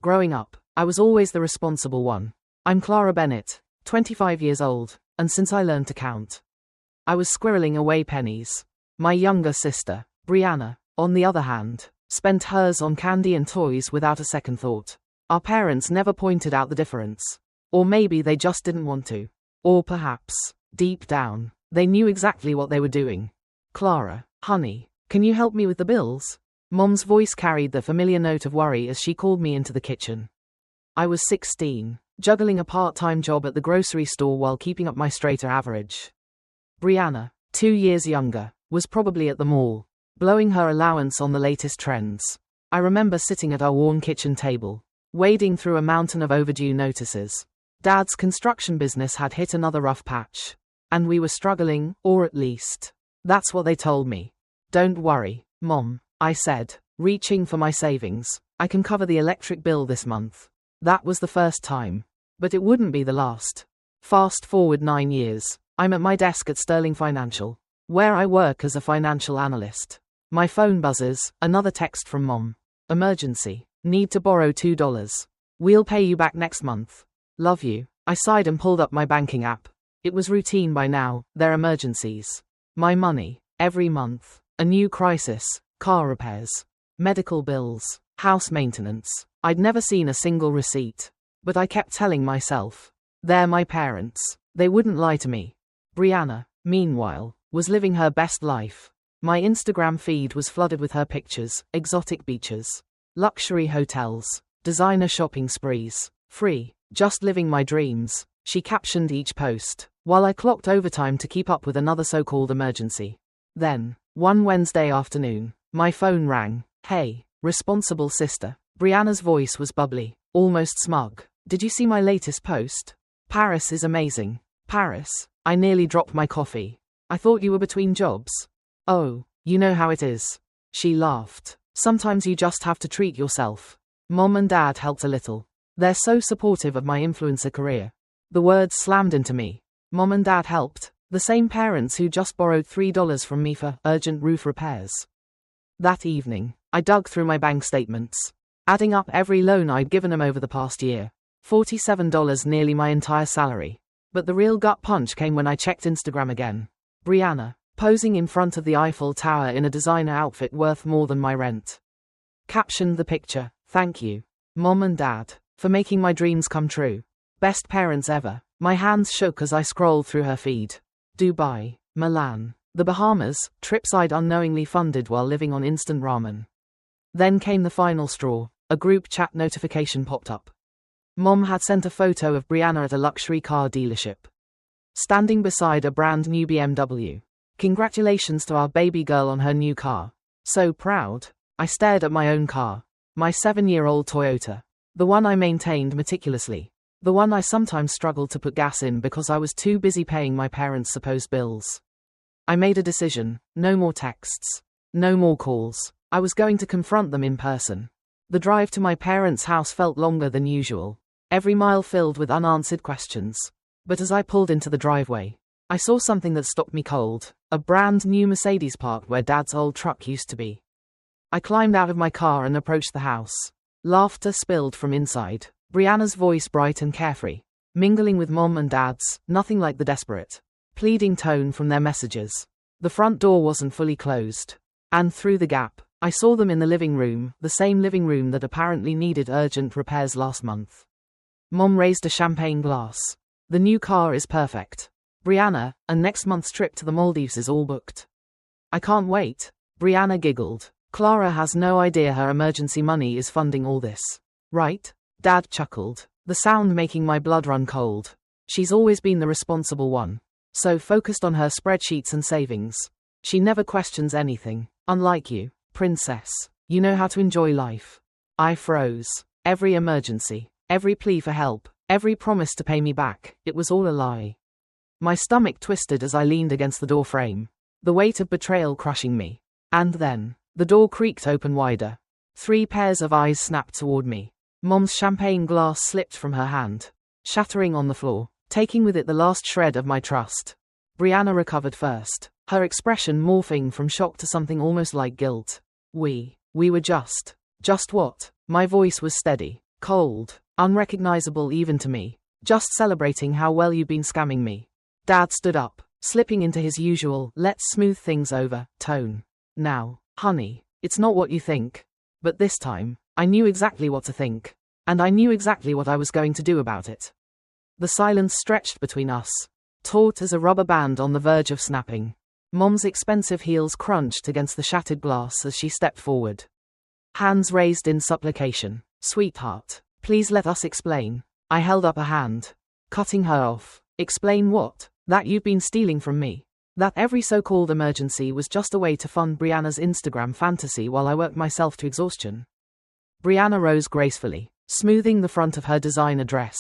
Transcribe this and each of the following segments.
Growing up, I was always the responsible one. I'm Clara Bennett, 25 years old, and since I learned to count, I was squirreling away pennies. My younger sister, Brianna, on the other hand, spent hers on candy and toys without a second thought. Our parents never pointed out the difference. Or maybe they just didn't want to. Or perhaps, deep down, they knew exactly what they were doing. Clara, honey, can you help me with the bills? Mom's voice carried the familiar note of worry as she called me into the kitchen. I was 16, juggling a part-time job at the grocery store while keeping up my straighter average. Brianna, 2 years younger, was probably at the mall, blowing her allowance on the latest trends. I remember sitting at our worn kitchen table, wading through a mountain of overdue notices. Dad's construction business had hit another rough patch, and we were struggling, or at least, that's what they told me. Don't worry, Mom, I said, reaching for my savings. I can cover the electric bill this month. That was the first time, but it wouldn't be the last. Fast forward 9 years, I'm at my desk at Sterling Financial, where I work as a financial analyst. My phone buzzes, another text from Mom. Emergency, need to borrow $2. We'll pay you back next month. Love you. I sighed and pulled up my banking app. It was routine by now, their emergencies. My money, every month. A new crisis, car repairs, medical bills, house maintenance. I'd never seen a single receipt. But I kept telling myself, they're my parents. They wouldn't lie to me. Brianna, meanwhile, was living her best life. My Instagram feed was flooded with her pictures, exotic beaches, luxury hotels, designer shopping sprees, free, just living my dreams. She captioned each post, while I clocked overtime to keep up with another so-called emergency. Then, one Wednesday afternoon, my phone rang. Hey, responsible sister. Brianna's voice was bubbly, almost smug. Did you see my latest post? Paris is amazing. Paris. I nearly dropped my coffee. I thought you were between jobs. Oh, you know how it is. She laughed. Sometimes you just have to treat yourself. Mom and Dad helped a little. They're so supportive of my influencer career. The words slammed into me. Mom and Dad helped. The same parents who just borrowed $3 from me for urgent roof repairs. That evening, I dug through my bank statements, adding up every loan I'd given them over the past year. $47, nearly my entire salary. But the real gut punch came when I checked Instagram again. Brianna, posing in front of the Eiffel Tower in a designer outfit worth more than my rent. Captioned the picture, thank you, Mom and Dad, for making my dreams come true. Best parents ever. My hands shook as I scrolled through her feed. Dubai, Milan, the Bahamas, trips I'd unknowingly funded while living on instant ramen. Then came the final straw. A group chat notification popped up. Mom had sent a photo of Brianna at a luxury car dealership, standing beside a brand new BMW. Congratulations to our baby girl on her new car. So proud. I stared at my own car. My 7-year-old Toyota. The one I maintained meticulously. The one I sometimes struggled to put gas in because I was too busy paying my parents' supposed bills. I made a decision. No more texts. No more calls. I was going to confront them in person. The drive to my parents' house felt longer than usual. Every mile filled with unanswered questions. But as I pulled into the driveway, I saw something that stopped me cold. A brand new Mercedes parked where Dad's old truck used to be. I climbed out of my car and approached the house. Laughter spilled from inside. Brianna's voice bright and carefree, mingling with Mom and Dad's, nothing like the desperate, pleading tone from their messages. The front door wasn't fully closed. And through the gap, I saw them in the living room, the same living room that apparently needed urgent repairs last month. Mom raised a champagne glass. The new car is perfect. Brianna, and next month's trip to the Maldives is all booked. I can't wait. Brianna giggled. Clara has no idea her emergency money is funding all this. Right? Dad chuckled, the sound making my blood run cold. She's always been the responsible one. So focused on her spreadsheets and savings. She never questions anything. Unlike you, princess. You know how to enjoy life. I froze. Every emergency. Every plea for help, every promise to pay me back, it was all a lie. My stomach twisted as I leaned against the door frame, the weight of betrayal crushing me. And then, the door creaked open wider. 3 pairs of eyes snapped toward me. Mom's champagne glass slipped from her hand, shattering on the floor, taking with it the last shred of my trust. Brianna recovered first, her expression morphing from shock to something almost like guilt. We were just what? My voice was steady. Cold, unrecognizable even to me. Just celebrating how well you've been scamming me. Dad stood up, slipping into his usual "let's smooth things over" tone. Now, honey, it's not what you think. But this time, I knew exactly what to think. And I knew exactly what I was going to do about it. The silence stretched between us, taut as a rubber band on the verge of snapping. Mom's expensive heels crunched against the shattered glass as she stepped forward. Hands raised in supplication. Sweetheart, please let us explain. I held up a hand, cutting her off. Explain what? That you've been stealing from me. That every so-called emergency was just a way to fund Brianna's Instagram fantasy while I worked myself to exhaustion. Brianna rose gracefully, smoothing the front of her designer dress.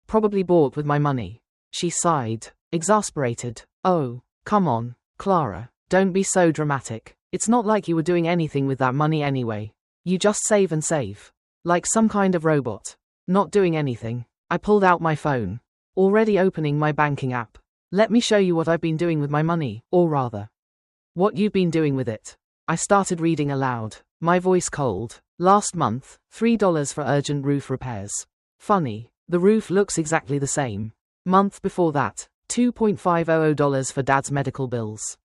Probably bought with my money. She sighed, exasperated. Oh, come on, Clara, don't be so dramatic. It's not like you were doing anything with that money anyway. You just save and save. Like some kind of robot. Not doing anything. I pulled out my phone. Already opening my banking app. Let me show you what I've been doing with my money, or rather, what you've been doing with it. I started reading aloud, my voice cold. Last month, $3 for urgent roof repairs. Funny, the roof looks exactly the same. Month before that, $2.500 for Dad's medical bills.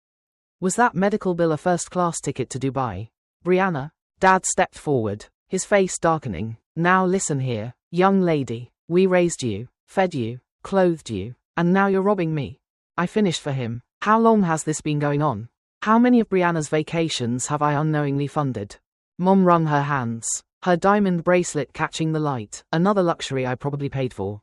Was that medical bill a first-class ticket to Dubai? Brianna? Dad stepped forward, his face darkening. Now listen here, young lady. We raised you, fed you, clothed you, and now you're robbing me. I finished for him. How long has this been going on? How many of Brianna's vacations have I unknowingly funded? Mom wrung her hands, her diamond bracelet catching the light, another luxury I probably paid for.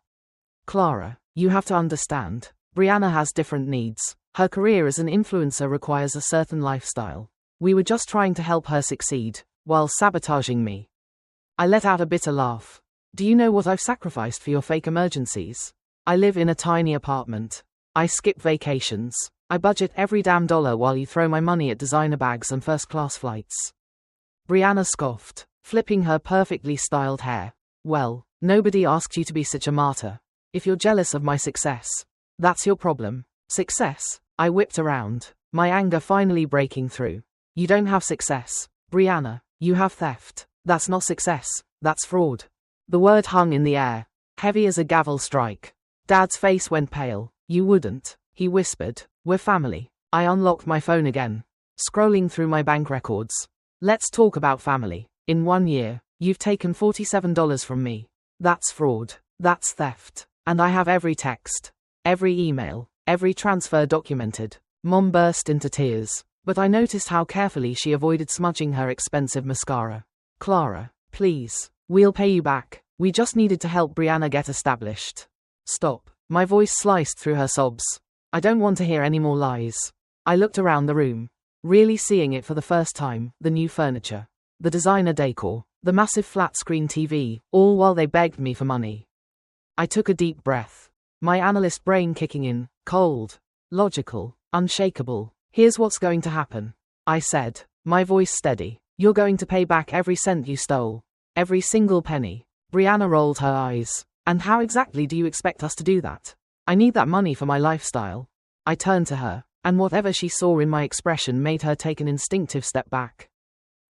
Clara, you have to understand. Brianna has different needs. Her career as an influencer requires a certain lifestyle. We were just trying to help her succeed, while sabotaging me. I let out a bitter laugh. Do you know what I've sacrificed for your fake emergencies? I live in a tiny apartment. I skip vacations. I budget every damn dollar while you throw my money at designer bags and first-class flights. Brianna scoffed, flipping her perfectly styled hair. Well, nobody asked you to be such a martyr. If you're jealous of my success, that's your problem. Success? I whipped around, my anger finally breaking through. You don't have success, Brianna. You have theft. That's not success, that's fraud. The word hung in the air, heavy as a gavel strike. Dad's face went pale. You wouldn't, he whispered. We're family. I unlocked my phone again, scrolling through my bank records. Let's talk about family. In 1 year, you've taken $47 from me. That's fraud. That's theft. And I have every text, every email, every transfer documented. Mom burst into tears, but I noticed how carefully she avoided smudging her expensive mascara. Clara, please, we'll pay you back. We just needed to help Brianna get established. Stop. My voice sliced through her sobs. I don't want to hear any more lies. I looked around the room, really seeing it for the first time, the new furniture, the designer decor, the massive flat-screen TV, all while they begged me for money. I took a deep breath, my analyst brain kicking in, cold, logical, unshakable. Here's what's going to happen, I said, my voice steady. You're going to pay back every cent you stole. Every single penny. Brianna rolled her eyes. And how exactly do you expect us to do that? I need that money for my lifestyle. I turned to her, and whatever she saw in my expression made her take an instinctive step back.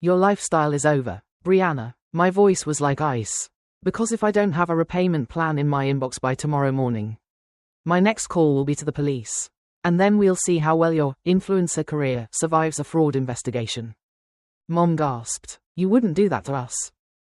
Your lifestyle is over, Brianna. My voice was like ice. Because if I don't have a repayment plan in my inbox by tomorrow morning, my next call will be to the police. And then we'll see how well your influencer career survives a fraud investigation. Mom gasped. You wouldn't do that to us.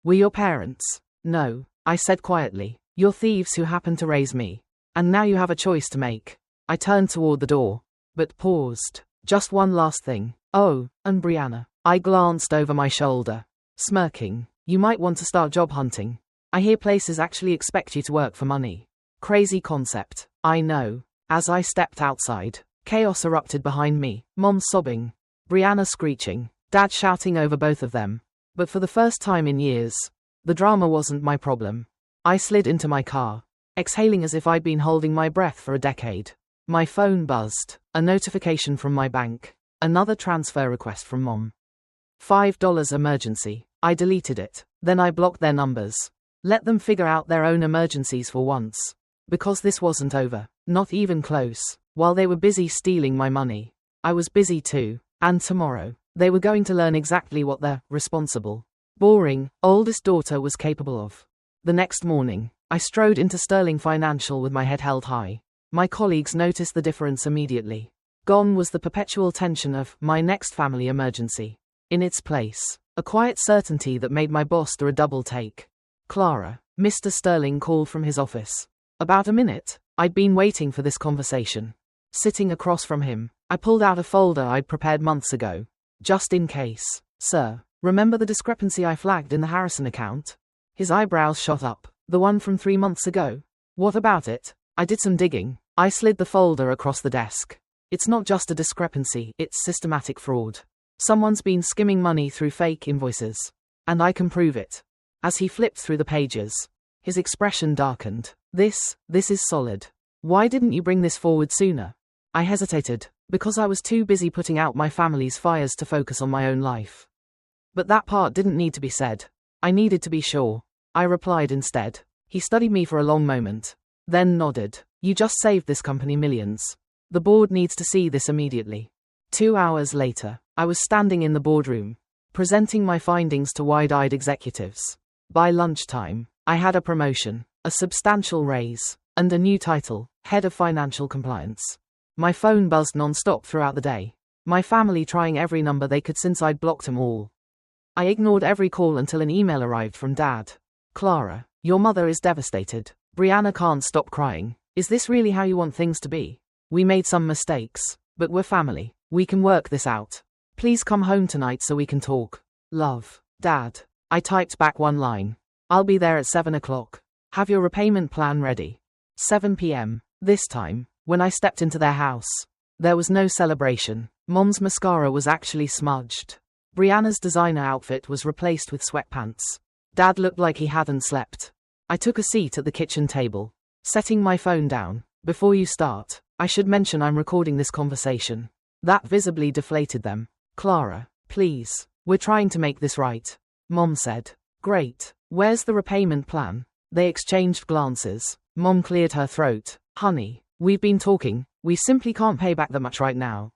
We're your parents. No, I said quietly. You're thieves who happened to raise me. And now you have a choice to make. I turned toward the door, but paused. Just one last thing. Oh, and Brianna. I glanced over my shoulder, smirking. You might want to start job hunting. I hear places actually expect you to work for money. Crazy concept. I know. As I stepped outside, chaos erupted behind me. Mom sobbing. Brianna screeching. Dad shouting over both of them. But for the first time in years, the drama wasn't my problem. I slid into my car, exhaling as if I'd been holding my breath for a decade. My phone buzzed. A notification from my bank. Another transfer request from Mom. $5 emergency. I deleted it. Then I blocked their numbers. Let them figure out their own emergencies for once. Because this wasn't over. Not even close. While they were busy stealing my money, I was busy too. And tomorrow, they were going to learn exactly what their responsible, boring, oldest daughter was capable of. The next morning, I strode into Sterling Financial with my head held high. My colleagues noticed the difference immediately. Gone was the perpetual tension of my next family emergency. In its place, a quiet certainty that made my boss do a double take. Clara, Mr. Sterling called from his office. About a minute, I'd been waiting for this conversation. Sitting across from him, I pulled out a folder I'd prepared months ago. Just in case. Sir, remember the discrepancy I flagged in the Harrison account? His eyebrows shot up. The one from 3 months ago? What about it? I did some digging. I slid the folder across the desk. It's not just a discrepancy, it's systematic fraud. Someone's been skimming money through fake invoices. And I can prove it. As he flipped through the pages, his expression darkened. This is solid. Why didn't you bring this forward sooner? I hesitated, because I was too busy putting out my family's fires to focus on my own life. But that part didn't need to be said. I needed to be sure. I replied instead. He studied me for a long moment, then nodded. You just saved this company millions. The board needs to see this immediately. 2 hours later, I was standing in the boardroom, presenting my findings to wide-eyed executives. By lunchtime, I had a promotion, a substantial raise, and a new title, Head of Financial Compliance. My phone buzzed non-stop throughout the day. My family trying every number they could since I'd blocked them all. I ignored every call until an email arrived from Dad. Clara, your mother is devastated. Brianna can't stop crying. Is this really how you want things to be? We made some mistakes, but we're family. We can work this out. Please come home tonight so we can talk. Love, Dad. I typed back one line. I'll be there at 7 o'clock. Have your repayment plan ready. 7 p.m. This time, when I stepped into their house, there was no celebration. Mom's mascara was actually smudged. Brianna's designer outfit was replaced with sweatpants. Dad looked like he hadn't slept. I took a seat at the kitchen table, setting my phone down. Before you start, I should mention I'm recording this conversation. That visibly deflated them. Clara, please, we're trying to make this right. Mom said. Great. Where's the repayment plan? They exchanged glances. Mom cleared her throat. Honey, we've been talking. We simply can't pay back that much right now.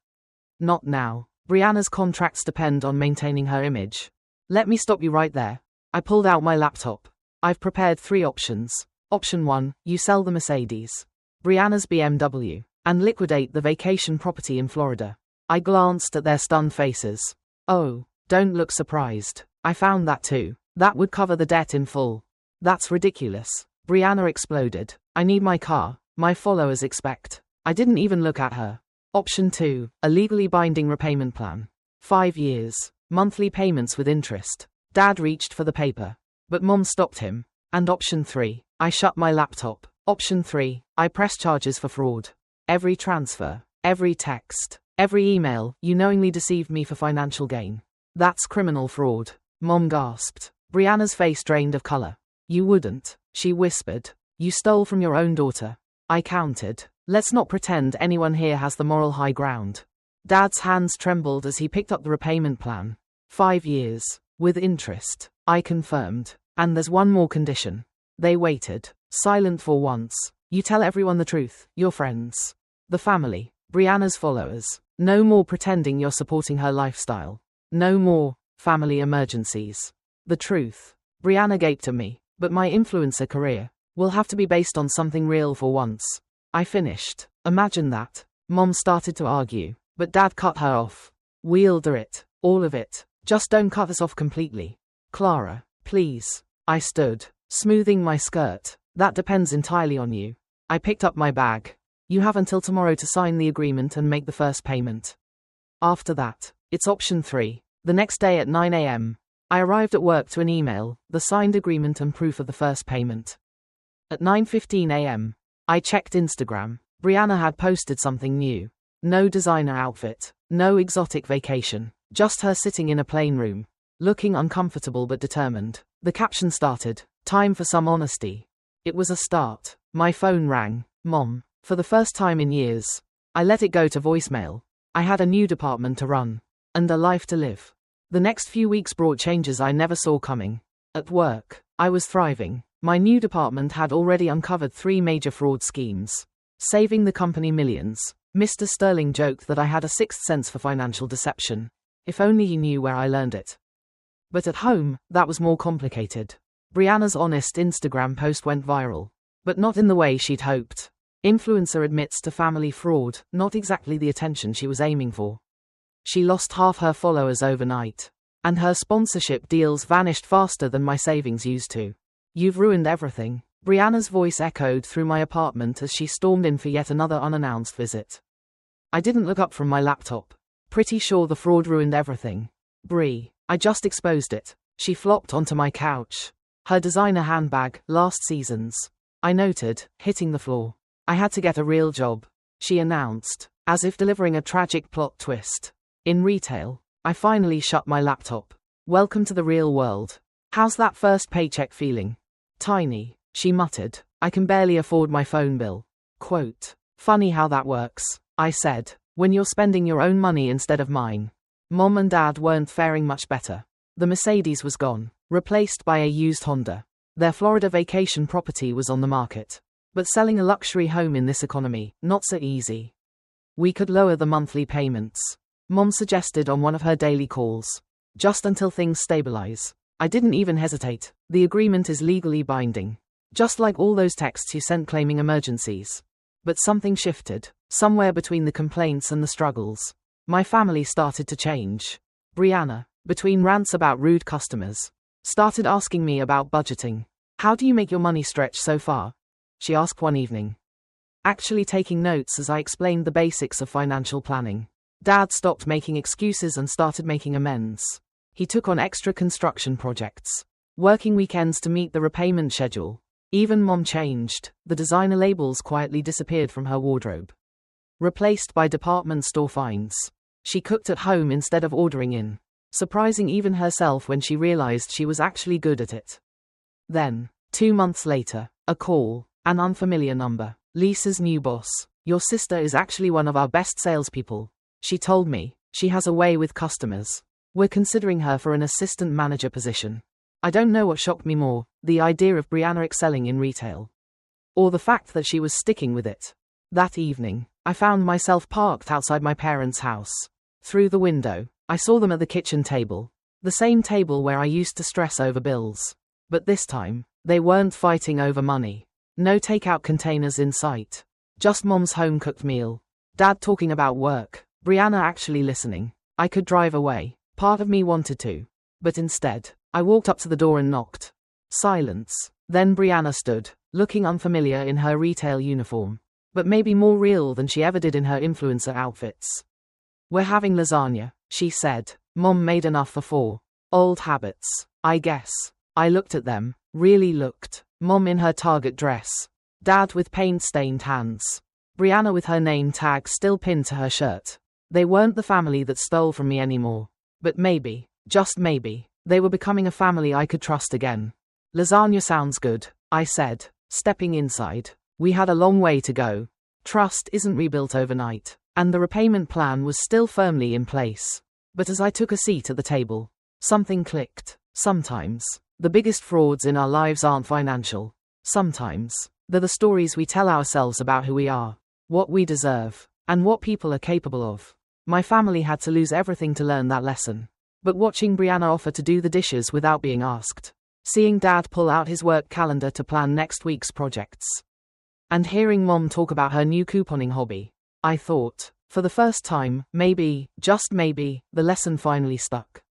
Not now. Brianna's contracts depend on maintaining her image. Let me stop you right there. I pulled out my laptop. I've prepared 3 options. Option 1, you sell the Mercedes, Brianna's BMW, and liquidate the vacation property in Florida. I glanced at their stunned faces. Oh, don't look surprised. I found that too. That would cover the debt in full. That's ridiculous. Brianna exploded. I need my car. My followers expect. I didn't even look at her. Option 2, a legally binding repayment plan. 5 years. Monthly payments with interest. Dad reached for the paper, but Mom stopped him. And option 3, I shut my laptop. Option 3, I press charges for fraud. Every transfer, every text, every email, you knowingly deceived me for financial gain. That's criminal fraud. Mom gasped. Brianna's face drained of color. You wouldn't, she whispered. You stole from your own daughter. I counted. Let's not pretend anyone here has the moral high ground. Dad's hands trembled as he picked up the repayment plan. 5 years, with interest, I confirmed. And there's one more condition. They waited, silent for once. You tell everyone the truth, your friends, the family, Brianna's followers. No more pretending you're supporting her lifestyle. No more family emergencies. The truth. Brianna gaped at me, but my influencer career will have to be based on something real for once. I finished. Imagine that. Mom started to argue, but Dad cut her off. We'll do it, all of it. Just don't cut us off completely. Clara, please. I stood, smoothing my skirt. That depends entirely on you. I picked up my bag. You have until tomorrow to sign the agreement and make the first payment. After that, it's option 3. The next day at 9 a.m., I arrived at work to an email, the signed agreement and proof of the first payment. At 9:15 a.m., I checked Instagram. Brianna had posted something new. No designer outfit, no exotic vacation, just her sitting in a plain room, looking uncomfortable but determined. The caption started, "Time for some honesty." It was a start. My phone rang. Mom. For the first time in years, I let it go to voicemail. I had a new department to run, and a life to live. The next few weeks brought changes I never saw coming. At work, I was thriving. My new department had already uncovered 3 major fraud schemes, saving the company millions. Mr. Sterling joked that I had a 6th sense for financial deception. If only he knew where I learned it. But at home, that was more complicated. Brianna's honest Instagram post went viral. But not in the way she'd hoped. Influencer admits to family fraud, not exactly the attention she was aiming for. She lost half her followers overnight. And her sponsorship deals vanished faster than my savings used to. You've ruined everything. Brianna's voice echoed through my apartment as she stormed in for yet another unannounced visit. I didn't look up from my laptop. Pretty sure the fraud ruined everything. Brie, I just exposed it. She flopped onto my couch. Her designer handbag, last season's. I noted, hitting the floor. I had to get a real job, she announced, as if delivering a tragic plot twist. In retail, I finally shut my laptop. Welcome to the real world. How's that first paycheck feeling? Tiny, she muttered. I can barely afford my phone bill. Quote. Funny how that works, I said, when you're spending your own money instead of mine. Mom and Dad weren't faring much better. The Mercedes was gone, replaced by a used Honda. Their Florida vacation property was on the market. But selling a luxury home in this economy, not so easy. We could lower the monthly payments. Mom suggested on one of her daily calls. Just until things stabilize. I didn't even hesitate. The agreement is legally binding. Just like all those texts you sent claiming emergencies. But something shifted, somewhere between the complaints and the struggles. My family started to change. Brianna, between rants about rude customers, started asking me about budgeting. How do you make your money stretch so far? She asked one evening. Actually taking notes as I explained the basics of financial planning. Dad stopped making excuses and started making amends. He took on extra construction projects, working weekends to meet the repayment schedule. Even Mom changed. The designer labels quietly disappeared from her wardrobe, replaced by department store finds. She cooked at home instead of ordering in, surprising even herself when she realized she was actually good at it. Then, 2 months later, a call, an unfamiliar number. Lisa's new boss. Your sister is actually one of our best salespeople. She told me. She has a way with customers. We're considering her for an assistant manager position. I don't know what shocked me more, the idea of Brianna excelling in retail, or the fact that she was sticking with it. That evening, I found myself parked outside my parents' house. Through the window, I saw them at the kitchen table. The same table where I used to stress over bills. But this time, they weren't fighting over money. No takeout containers in sight. Just Mom's home-cooked meal. Dad talking about work. Brianna actually listening. I could drive away. Part of me wanted to. But instead, I walked up to the door and knocked. Silence. Then Brianna stood, looking unfamiliar in her retail uniform. But maybe more real than she ever did in her influencer outfits. We're having lasagna, she said. Mom made enough for 4. Old habits, I guess. I looked at them. Really looked. Mom in her Target dress. Dad with paint-stained hands. Brianna with her name tag still pinned to her shirt. They weren't the family that stole from me anymore. But maybe, just maybe, they were becoming a family I could trust again. Lasagna sounds good, I said, stepping inside. We had a long way to go. Trust isn't rebuilt overnight, and the repayment plan was still firmly in place. But as I took a seat at the table, something clicked. Sometimes, the biggest frauds in our lives aren't financial. Sometimes, they're the stories we tell ourselves about who we are, what we deserve, and what people are capable of. My family had to lose everything to learn that lesson. But watching Brianna offer to do the dishes without being asked, seeing Dad pull out his work calendar to plan next week's projects, and hearing Mom talk about her new couponing hobby, I thought, for the first time, maybe, just maybe, the lesson finally stuck.